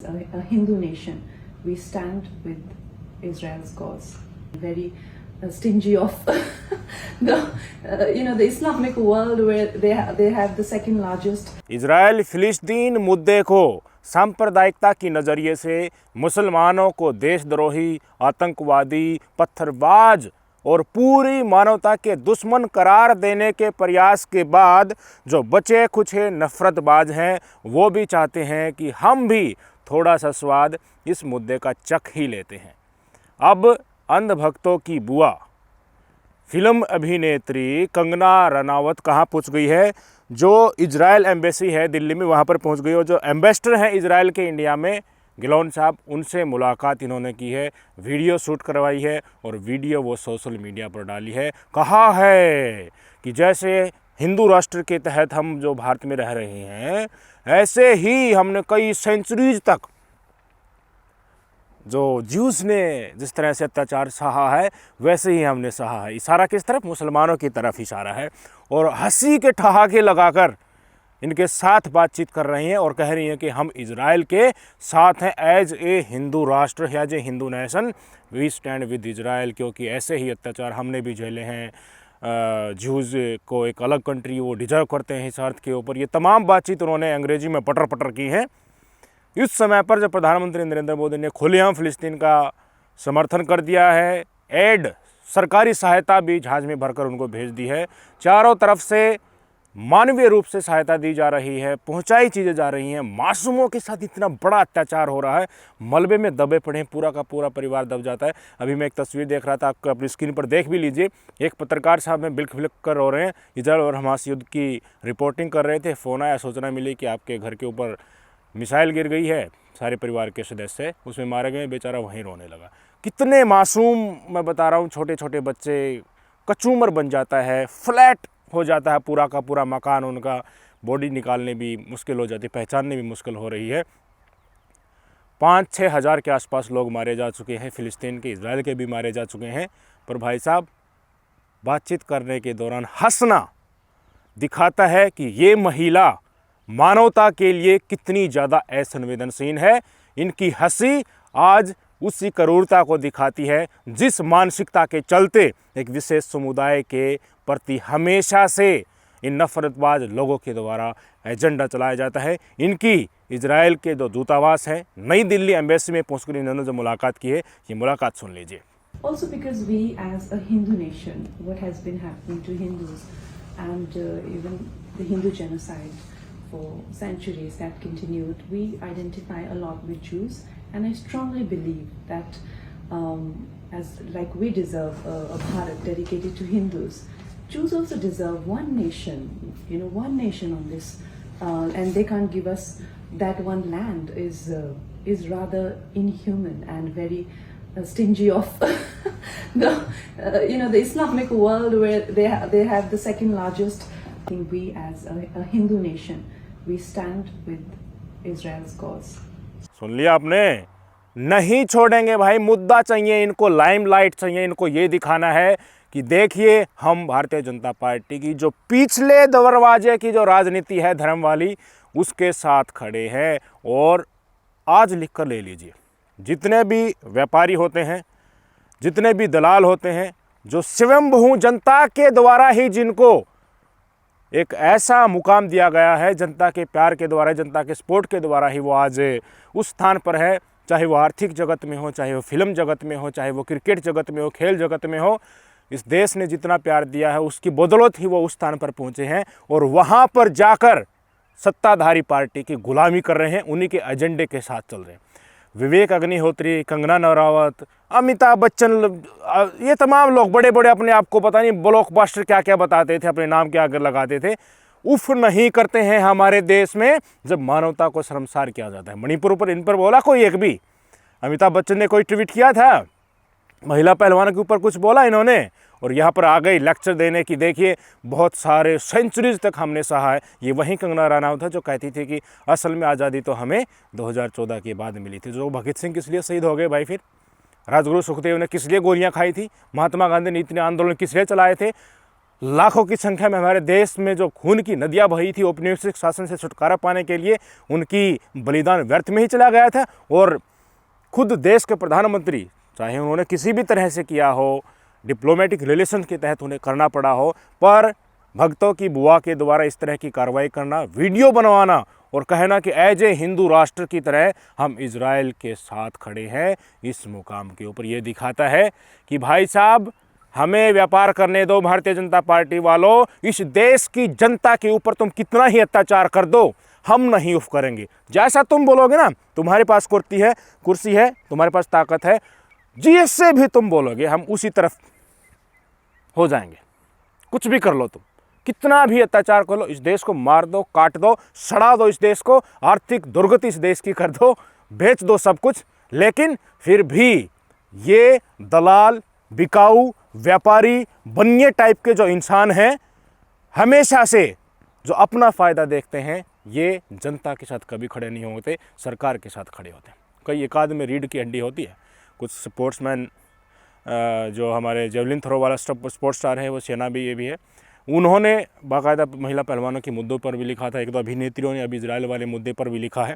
A Hindu nation, we stand with Israel's cause. Very stingy of the Islamic world where they have the second largest. Israel फिलिस्तीन मुद्दे को सांप्रदायिकता की नज़रिए से मुसलमानों को देशद्रोही, आतंकवादी, पत्थरबाज और पूरी मानवता के दुश्मन करार देने के प्रयास के बाद जो बचे कुछ नफरतबाज हैं वो भी चाहते हैं कि हम भी थोड़ा सा स्वाद इस मुद्दे का चख ही लेते हैं। अब अंधभक्तों की बुआ फिल्म अभिनेत्री कंगना रनावत कहाँ पहुँच गई है? जो इजराइल एम्बेसी है दिल्ली में वहाँ पर पहुँच गई और जो एम्बेसडर हैं इजराइल के इंडिया में गिलोन साहब, उनसे मुलाकात इन्होंने की है, वीडियो शूट करवाई है और वीडियो वो सोशल मीडिया पर डाली है। कहा है कि जैसे हिंदू राष्ट्र के तहत हम जो भारत में रह रहे हैं ऐसे ही हमने कई सेंचुरीज तक जो ज्यूस ने जिस तरह से अत्याचार सहा है वैसे ही हमने सहा है। इशारा किस तरफ? मुसलमानों की तरफ इशारा है और हंसी के ठहाके लगाकर इनके साथ बातचीत कर रही हैं और कह रही हैं कि हम इजराइल के साथ हैं एज ए हिंदू राष्ट्र, as a Hindu nation we stand with Israel, क्योंकि ऐसे ही अत्याचार हमने भी झेले हैं। ज्यूज़ को एक अलग कंट्री वो डिजर्व करते हैं इस अर्थ के ऊपर। ये तमाम बातचीत उन्होंने अंग्रेजी में पटर पटर की हैं इस समय पर जब प्रधानमंत्री नरेंद्र मोदी ने खुलेआम फिलिस्तीन का समर्थन कर दिया है। एड सरकारी सहायता भी जहाज़ में भरकर उनको भेज दी है। चारों तरफ से मानवीय रूप से सहायता दी जा रही है, पहुंचाई चीज़ें जा रही हैं। मासूमों के साथ इतना बड़ा अत्याचार हो रहा है, मलबे में दबे पड़े पूरा का पूरा परिवार दब जाता है। अभी मैं एक तस्वीर देख रहा था, आपको अपनी स्क्रीन पर देख भी लीजिए। एक पत्रकार साहब में बिल्क बिल्क कर रो रहे हैं, इजराइल और हमास युद्ध की रिपोर्टिंग कर रहे थे। फ़ोन आया, सूचना मिली कि आपके घर के ऊपर मिसाइल गिर गई है, सारे परिवार के सदस्य उसमें मारे गए। बेचारा वहीं रोने लगा। कितने मासूम, मैं बता रहा हूँ, छोटे छोटे बच्चे, कचूमर बन जाता है, फ्लैट हो जाता है पूरा का पूरा मकान उनका। बॉडी निकालने भी मुश्किल हो जाती है, पहचानने भी मुश्किल हो रही है। 5-6 हज़ार के आसपास लोग मारे जा चुके हैं, फिलिस्तीन के, इजराइल के भी मारे जा चुके हैं। पर भाई साहब, बातचीत करने के दौरान हंसना दिखाता है कि ये महिला मानवता के लिए कितनी ज़्यादा असंवेदनशील है। इनकी हंसी आज उसी क्रूरता को दिखाती है जिस मानसिकता के चलते एक विशेष समुदाय के प्रति हमेशा से इन नफरतबाज लोगों के द्वारा एजेंडा चलाया जाता है। इनकी इजराइल के जो दूतावास है, नई दिल्ली एम्बेसी में पहुंचकर इन्होंने जो मुलाकात की है, ये मुलाकात सुन लीजिए। Also because we as a Hindu nation, what has been happening to Hindus and even the Hindu genocide for centuries that continued, we identify a lot with Jews, and I strongly believe that as like we deserve a Bharat dedicated to Hindus, Jews also deserve one nation, one nation on this, and they can't give us that one land is rather inhuman and very stingy of the Islamic world where they have the second largest. I think we as a Hindu nation, we stand with Israel's cause. सुन लिया आपने? नहीं छोड़ेंगे भाई, मुद्दा चाहिए इनको, limelight चाहिए इनको। ये दिखाना है कि देखिए हम भारतीय जनता पार्टी की जो पिछले दरवाजे की जो राजनीति है धर्म वाली, उसके साथ खड़े हैं। और आज लिख कर ले लीजिए, जितने भी व्यापारी होते हैं, जितने भी दलाल होते हैं, जो स्वयंभू जनता के द्वारा ही जिनको एक ऐसा मुकाम दिया गया है, जनता के प्यार के द्वारा, जनता के सपोर्ट के द्वारा ही वो आज उस स्थान पर है। चाहे वो आर्थिक जगत में हो, चाहे वो फिल्म जगत में हो, चाहे वो क्रिकेट जगत में हो, खेल जगत में हो, इस देश ने जितना प्यार दिया है उसकी बदौलत ही वो उस स्थान पर पहुँचे हैं। और वहाँ पर जाकर सत्ताधारी पार्टी की गुलामी कर रहे हैं, उन्हीं के एजेंडे के साथ चल रहे हैं। विवेक अग्निहोत्री, कंगना रनावत, अमिताभ बच्चन, ये तमाम लोग बड़े बड़े अपने आप को पता नहीं ब्लॉकबस्टर क्या क्या बताते थे, अपने नाम के आगे लगाते थे, उफ नहीं करते हैं हमारे देश में जब मानवता को शर्मसार किया जाता है। मणिपुर पर इन पर बोला कोई एक भी? अमिताभ बच्चन ने कोई ट्वीट किया था? महिला पहलवानों के ऊपर कुछ बोला इन्होंने? और यहाँ पर आ गई लेक्चर देने की, देखिए बहुत सारे सेंचुरीज तक हमने सहा है। ये वही कंगना रनावत था जो कहती थी कि असल में आज़ादी तो हमें 2014 के बाद मिली थी। जो भगत सिंह किस लिए शहीद हो गए भाई? फिर राजगुरु सुखदेव ने किस लिए गोलियां खाई थी? महात्मा गांधी ने इतने आंदोलन किस लिए चलाए थे? लाखों की संख्या में हमारे देश में जो खून की नदियां बही थी औपनिवेशिक शासन से छुटकारा पाने के लिए, उनकी बलिदान व्यर्थ में ही चला गया था। और खुद देश के प्रधानमंत्री, चाहे उन्होंने किसी भी तरह से किया हो, डिप्लोमेटिक रिलेशन के तहत उन्हें करना पड़ा हो, पर भक्तों की बुआ के द्वारा इस तरह की कार्रवाई करना, वीडियो बनवाना और कहना कि एज ए हिंदू राष्ट्र की तरह हम इजराइल के साथ खड़े हैं, इस मुकाम के ऊपर ये दिखाता है कि भाई साहब हमें व्यापार करने दो। भारतीय जनता पार्टी वालों, इस देश की जनता के ऊपर तुम कितना ही अत्याचार कर दो, हम नहीं उफ करेंगे। जैसा तुम बोलोगे ना, तुम्हारे पास कुर्सी है, तुम्हारे पास ताकत है, जिससे भी तुम बोलोगे हम उसी तरफ हो जाएंगे। कुछ भी कर लो, तुम कितना भी अत्याचार कर लो, इस देश को मार दो, काट दो, सड़ा दो, इस देश को आर्थिक दुर्गति इस देश की कर दो, बेच दो सब कुछ, लेकिन फिर भी ये दलाल, बिकाऊ, व्यापारी, बनिए टाइप के जो इंसान हैं, हमेशा से जो अपना फ़ायदा देखते हैं, ये जनता के साथ कभी खड़े नहीं होते, सरकार के साथ खड़े होते हैं। कई एक आध में रीढ़ की हड्डी होती है। कुछ स्पोर्ट्समैन, जो हमारे जेवलिन थ्रो वाला स्पोर्ट्स स्टार है, वो सेना भी ये भी है, उन्होंने बाकायदा महिला पहलवानों के मुद्दों पर भी लिखा था। एक दो अभिनेत्रियों ने अभी इजराइल वाले मुद्दे पर भी लिखा है।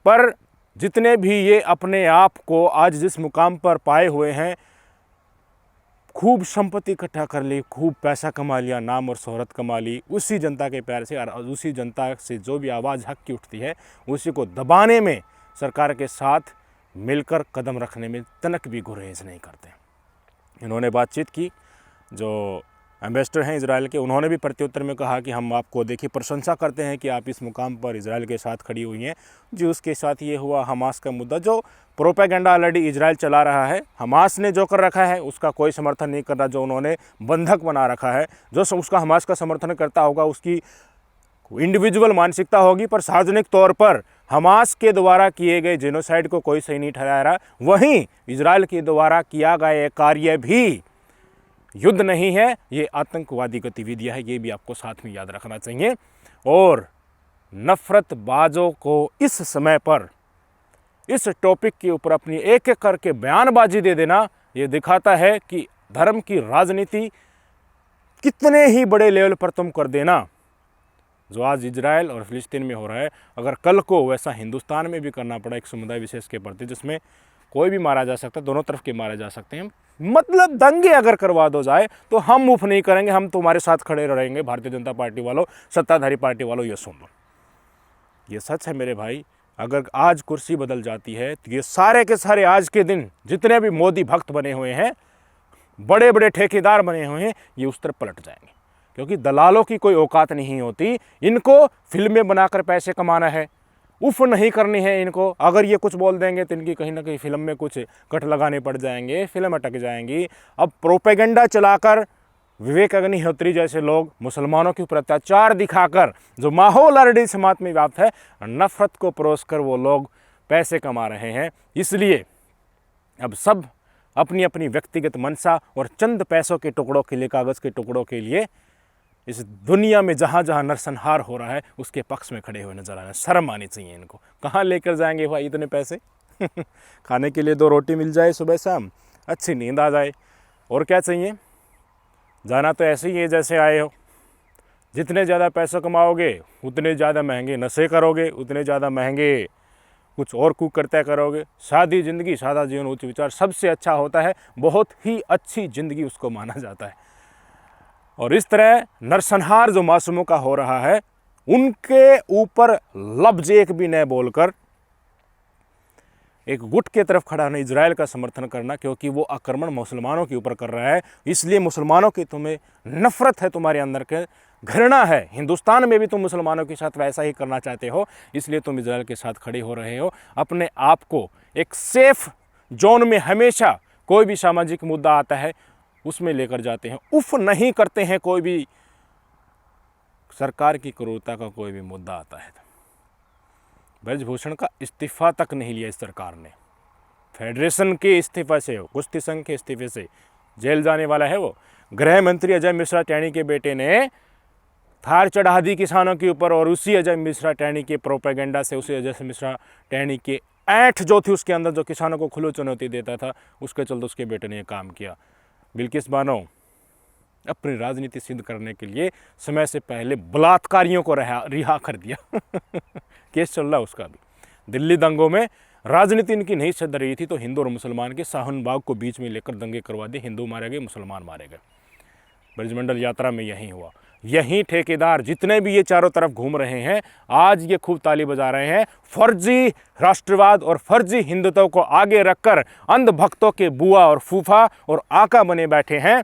पर जितने भी ये अपने आप को आज जिस मुकाम पर पाए हुए हैं, खूब संपत्ति इकट्ठा कर ली, खूब पैसा कमा लिया, नाम और शोहरत कमा ली, उसी जनता के प्यार से और उसी जनता से जो भी आवाज़ हक की उठती है, उसी को दबाने में सरकार के साथ मिलकर कदम रखने में तनक भी गुरेज नहीं करते। इन्होंने बातचीत की, जो एम्बेसडर हैं इजराइल के, उन्होंने भी प्रत्युत्तर में कहा कि हम आपको देखिए प्रशंसा करते हैं कि आप इस मुकाम पर इजराइल के साथ खड़ी हुई हैं। जी, उसके साथ ये हुआ हमास का मुद्दा, जो प्रोपेगेंडा ऑलरेडी इजराइल चला रहा है। हमास ने जो कर रखा है उसका कोई समर्थन नहीं कर रहा, जो उन्होंने बंधक बना रखा है, जो उसका हमास का समर्थन करता होगा उसकी इंडिविजुअल मानसिकता होगी, पर सार्वजनिक तौर पर हमास के द्वारा किए गए जेनोसाइड को कोई सही नहीं ठहरा रहा। वहीं इजराइल के द्वारा किया गया कार्य भी युद्ध नहीं है, ये आतंकवादी गतिविधियां है, ये भी आपको साथ में याद रखना चाहिए। और नफरतबाजों को इस समय पर इस टॉपिक के ऊपर अपनी एक एक करके बयानबाजी दे देना, ये दिखाता है कि धर्म की राजनीति कितने ही बड़े लेवल पर तुम कर देना। जो आज इजराइल और फिलिस्तीन में हो रहा है, अगर कल को वैसा हिंदुस्तान में भी करना पड़ा एक समुदाय विशेष के प्रति, जिसमें कोई भी मारा जा सकता है, दोनों तरफ के मारे जा सकते हैं, मतलब दंगे अगर करवा दो जाए, तो हम मुफ नहीं करेंगे, हम तुम्हारे साथ खड़े रहेंगे। भारतीय जनता पार्टी वालों, सत्ताधारी पार्टी वालों, ये सुन लो, ये सच है मेरे भाई। अगर आज कुर्सी बदल जाती है तो ये सारे के सारे आज के दिन जितने भी मोदी भक्त बने हुए हैं, बड़े बड़े ठेकेदार बने हुए हैं, ये उस तरफ पलट जाएंगे। क्योंकि दलालों की कोई औकात नहीं होती, इनको फिल्में बनाकर पैसे कमाना है, उफ नहीं करनी है इनको। अगर ये कुछ बोल देंगे तो इनकी कहीं ना कहीं फिल्म में कुछ कट लगाने पड़ जाएंगे, फिल्म अटक जाएंगी। अब प्रोपेगेंडा चलाकर विवेक अग्निहोत्री जैसे लोग मुसलमानों के ऊपर अत्याचार दिखाकर, जो माहौल ऑलरेडी समाज में व्याप्त है, नफरत को परोस कर वो लोग पैसे कमा रहे हैं। इसलिए अब सब अपनी अपनी व्यक्तिगत मंशा और चंद पैसों के टुकड़ों के लिए, कागज़ के टुकड़ों के लिए इस दुनिया में जहाँ जहाँ नरसंहार हो रहा है उसके पक्ष में खड़े हुए नजर आ रहे हैं। शर्म आनी चाहिए इनको। कहाँ लेकर जाएंगे भाई इतने पैसे? खाने के लिए 2 रोटी मिल जाए सुबह शाम, अच्छी नींद आ जाए, और क्या चाहिए? जाना तो ऐसे ही है जैसे आए हो। जितने ज़्यादा पैसे कमाओगे उतने ज़्यादा महंगे नशे करोगे, उतने ज़्यादा महंगे कुछ और कुकर्त्या करोगे। सादी ज़िंदगी, सादा जीवन, उच्च विचार सबसे अच्छा होता है, बहुत ही अच्छी ज़िंदगी उसको माना जाता है। और इस तरह नरसंहार जो मासूमों का हो रहा है, उनके ऊपर लफ्ज एक भी न बोलकर एक गुट के तरफ खड़ा होना, इजराइल का समर्थन करना, क्योंकि वो आक्रमण मुसलमानों के ऊपर कर रहा है, इसलिए मुसलमानों की तुम्हें नफरत है, तुम्हारे अंदर के घृणा है। हिंदुस्तान में भी तुम मुसलमानों के साथ वैसा ही करना चाहते हो, इसलिए तुम इजराइल के साथ खड़े हो रहे हो। अपने आप को एक सेफ जोन में हमेशा कोई भी सामाजिक मुद्दा आता है उसमें लेकर जाते हैं, उफ नहीं करते हैं कोई भी सरकार की क्रूरता का कोई भी मुद्दा आता है। ब्रजभूषण का इस्तीफा तक नहीं लिया इस सरकार ने, फेडरेशन के इस्तीफे से, कुश्ती संघ के इस्तीफे से जेल जाने वाला है वो। गृह मंत्री अजय मिश्रा टैनी के बेटे ने थार चढ़ा दी किसानों के ऊपर, और उसी अजय मिश्रा टैनी के प्रोपेगेंडा से, उसी अजय मिश्रा टैनी के ऐंठ जो थी उसके अंदर, जो किसानों को खुली चुनौती देता था, उसके चलते उसके बेटे ने ये काम किया। बिल्किस बानो, अपनी राजनीति सिद्ध करने के लिए समय से पहले बलात्कारियों को रिहा कर दिया। केस चल रहा है उसका भी। दिल्ली दंगों में राजनीति इनकी नहीं चल रही थी तो हिंदू और मुसलमान के शाहीन बाग को बीच में लेकर दंगे करवा दिए, हिंदू मारे गए, मुसलमान मारे गए। ब्रजमंडल यात्रा में यही हुआ। यही ठेकेदार जितने भी ये चारों तरफ घूम रहे हैं, आज ये खूब ताली बजा रहे हैं, फर्जी राष्ट्रवाद और फर्जी हिंदुत्व को आगे रखकर अंध भक्तों के बुआ और फूफा और आका बने बैठे हैं।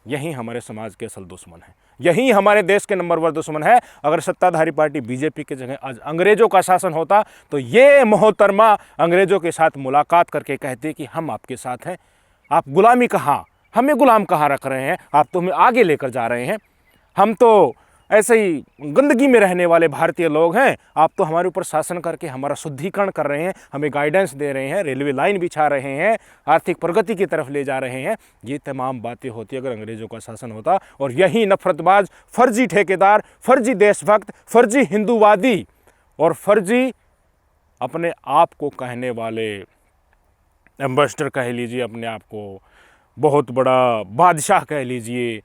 यही हमारे समाज के असल दुश्मन है, यही हमारे देश के नंबर 1 दुश्मन है। अगर सत्ताधारी पार्टी बीजेपी की जगह आज अंग्रेजों का शासन होता तो ये मोहतरमा अंग्रेजों के साथ मुलाकात करके कहते कि हम आपके साथ हैं, आप गुलामी कहाँ, हमें गुलाम कहाँ रख रहे हैं, आप तो हमें आगे लेकर जा रहे हैं, हम तो ऐसे ही गंदगी में रहने वाले भारतीय लोग हैं, आप तो हमारे ऊपर शासन करके हमारा शुद्धिकरण कर रहे हैं, हमें गाइडेंस दे रहे हैं, रेलवे लाइन बिछा रहे हैं, आर्थिक प्रगति की तरफ ले जा रहे हैं। ये तमाम बातें होती अगर अंग्रेज़ों का शासन होता। और यही नफरतबाज, फर्जी ठेकेदार, फर्जी देशभक्त, फर्जी हिंदूवादी और फर्जी अपने आप को कहने वाले एम्बेसडर कह लीजिए, अपने आप को बहुत बड़ा बादशाह कह लीजिए,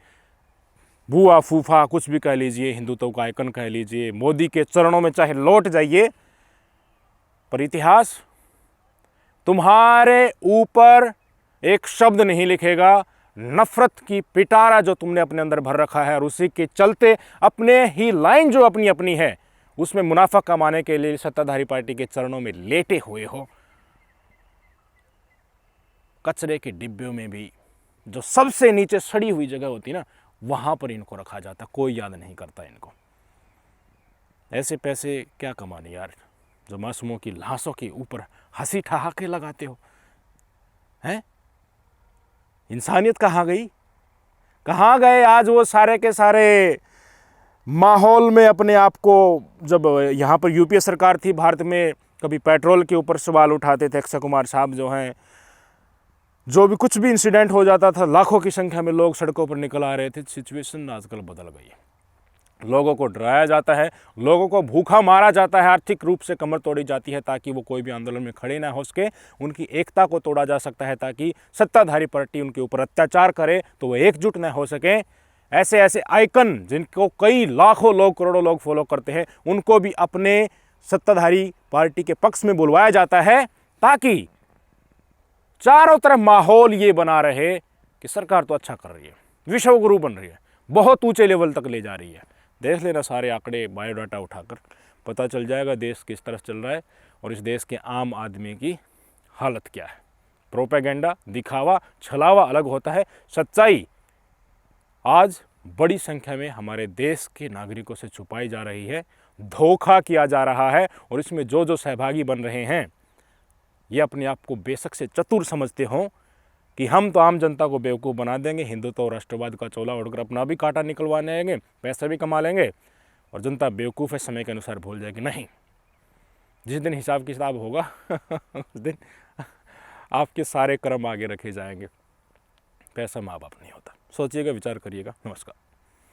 बुआ फूफा कुछ भी कह लीजिए, हिंदुत्व का आइकन कह लीजिए, मोदी के चरणों में चाहे लौट जाइए, पर इतिहास तुम्हारे ऊपर एक शब्द नहीं लिखेगा। नफरत की पिटारा जो तुमने अपने अंदर भर रखा है और उसी के चलते अपने ही लाइन जो अपनी अपनी है उसमें मुनाफा कमाने के लिए सत्ताधारी पार्टी के चरणों में लेटे हुए हो। कचरे के डिब्बे में भी जो सबसे नीचे सड़ी हुई जगह होती ना, वहां पर इनको रखा जाता, कोई याद नहीं करता इनको। ऐसे पैसे क्या कमाने यार, जो मासूमों की लाशों के ऊपर हंसी ठहाके लगाते हो, हैं? इंसानियत कहाँ गई, कहाँ गए आज वो सारे के सारे माहौल में अपने आप को? जब यहाँ पर यूपीए सरकार थी भारत में, कभी पेट्रोल के ऊपर सवाल उठाते थे अक्षय कुमार साहब जो हैं, जो भी कुछ भी इंसिडेंट हो जाता था लाखों की संख्या में लोग सड़कों पर निकल आ रहे थे। सिचुएशन आजकल बदल गई है, लोगों को डराया जाता है, लोगों को भूखा मारा जाता है, आर्थिक रूप से कमर तोड़ी जाती है ताकि वो कोई भी आंदोलन में खड़े ना हो सके। उनकी एकता को तोड़ा जा सकता है ताकि सत्ताधारी पार्टी उनके ऊपर अत्याचार करे तो वो एकजुट न हो सके। ऐसे ऐसे आइकन जिनको कई लाखों लोग, करोड़ों लोग फॉलो करते हैं, उनको भी अपने सत्ताधारी पार्टी के पक्ष में बुलवाया जाता है ताकि चारों तरफ माहौल ये बना रहे कि सरकार तो अच्छा कर रही है, विश्व गुरु बन रही है, बहुत ऊंचे लेवल तक ले जा रही है। देख लेना सारे आंकड़े, बायोडाटा उठाकर पता चल जाएगा देश किस तरफ चल रहा है और इस देश के आम आदमी की हालत क्या है। प्रोपेगेंडा, दिखावा, छलावा अलग होता है, सच्चाई आज बड़ी संख्या में हमारे देश के नागरिकों से छुपाई जा रही है, धोखा किया जा रहा है। और इसमें जो जो सहभागी बन रहे हैं ये अपने आप को बेशक से चतुर समझते हों कि हम तो आम जनता को बेवकूफ़ बना देंगे, हिंदुत्व और राष्ट्रवाद का चोला ओढ़कर अपना भी कांटा निकलवाने आएंगे, पैसा भी कमा लेंगे और जनता बेवकूफ़ है, समय के अनुसार भूल जाएगी। नहीं, जिस दिन हिसाब किताब होगा उस दिन आपके सारे कर्म आगे रखे जाएंगे। पैसा माँ बाप नहीं होता। सोचिएगा, विचार करिएगा। नमस्कार।